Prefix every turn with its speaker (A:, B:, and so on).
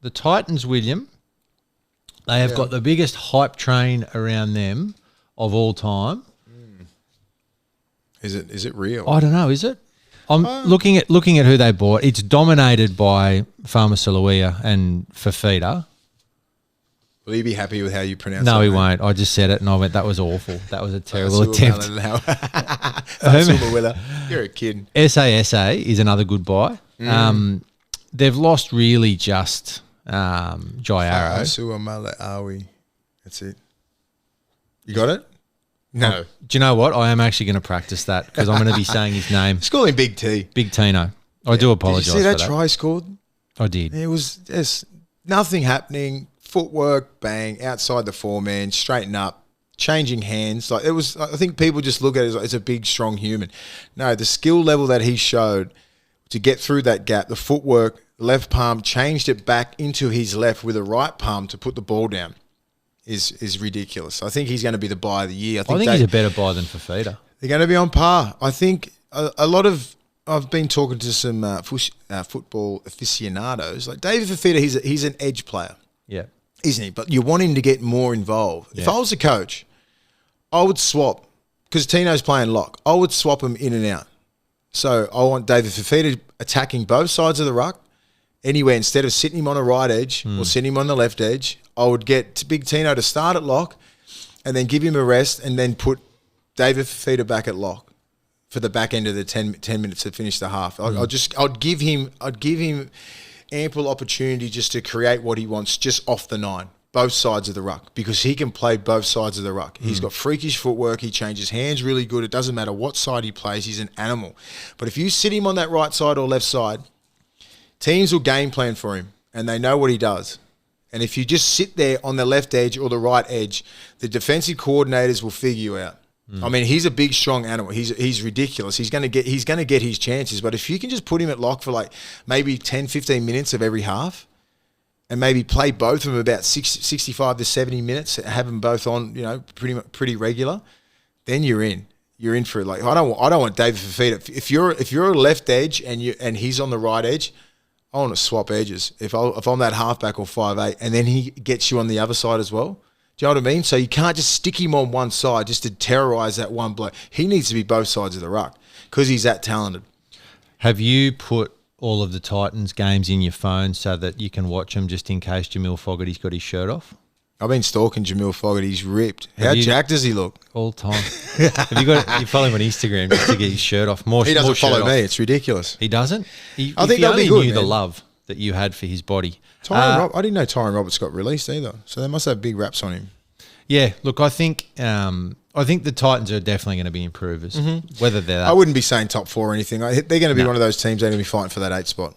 A: The Titans, William, they have got the biggest hype train around them of all time.
B: Is it real?
A: I don't know, is it? I'm looking at who they bought. It's dominated by Famasalawea and Fafita.
B: Will you be happy with how you pronounce
A: No,
B: that?
A: he won't. I just said it and I went, that was awful. That was a terrible attempt.
B: You're a kid.
A: SASA is another good buy. They've lost really just Jai Arrow.
B: Awi. That's it. You got it? No.
A: Do you know what? I am actually going to practice that because I'm going to be saying his name.
B: Let's call him Big T.
A: Big Tino. I do apologise
B: Did you see
A: for
B: that try he scored?
A: I did.
B: There's nothing happening. Footwork, bang, outside the four-man, straighten up, changing hands. Like it was. I think people just look at it as like it's a big, strong human. No, the skill level that he showed to get through that gap, the footwork, left palm, changed it back into his left with a right palm to put the ball down is ridiculous. I think he's going to be the buy of the year.
A: I think he's a better buy than Fafita.
B: They're going to be on par. I think a lot of I've been talking to some football aficionados. Like David Fafita, he's an edge player.
A: Yeah.
B: Isn't he? But you want him to get more involved.
A: Yeah.
B: If I was a coach, I would swap, because Tino's playing lock, I would swap him in and out. So I want David Fafita attacking both sides of the ruck. Anywhere, instead of sitting him on a right edge or sitting him on the left edge, I would get Big Tino to start at lock and then give him a rest and then put David Fafita back at lock for the back end of the 10 minutes to finish the half. I'd give him ample opportunity just to create what he wants just off the 9, both sides of the ruck, because he can play both sides of the ruck. He's got freakish footwork. He changes hands really good. It doesn't matter what side he plays. He's an animal. But if you sit him on that right side or left side, teams will game plan for him, and they know what he does. And if you just sit there on the left edge or the right edge, the defensive coordinators will figure you out. I mean, he's a big, strong animal. He's ridiculous. He's going to get his chances. But if you can just put him at lock for like maybe 10, 15 minutes of every half, and maybe play both of them about 65 to 70 minutes, have them both on, pretty regular, then you're in. You're in for it. Like I don't want David Fafita. If you're a left edge and he's on the right edge, I want to swap edges. If I'm that halfback or 5'8", and then he gets you on the other side as well. Do you know what I mean? So you can't just stick him on one side just to terrorise that one bloke. He needs to be both sides of the ruck because he's that talented.
A: Have you put all of the Titans games in your phone so that you can watch them just in case Jamil Fogarty's got his shirt off?
B: I've been stalking Jamil Fogarty. He's ripped. How jacked does he look?
A: All the time. You follow him on Instagram just to get his shirt off.
B: He doesn't follow me. It's ridiculous.
A: He doesn't?
B: I think that'll be good,
A: knew
B: man.
A: the love that you had for his body.
B: I didn't know Tyron Roberts got released either. So they must have big raps on him.
A: Yeah, look, I think the Titans are definitely going to be improvers. Whether they're
B: I wouldn't be saying top 4 or anything. They're going to be one of those teams that are going to be fighting for that 8 spot.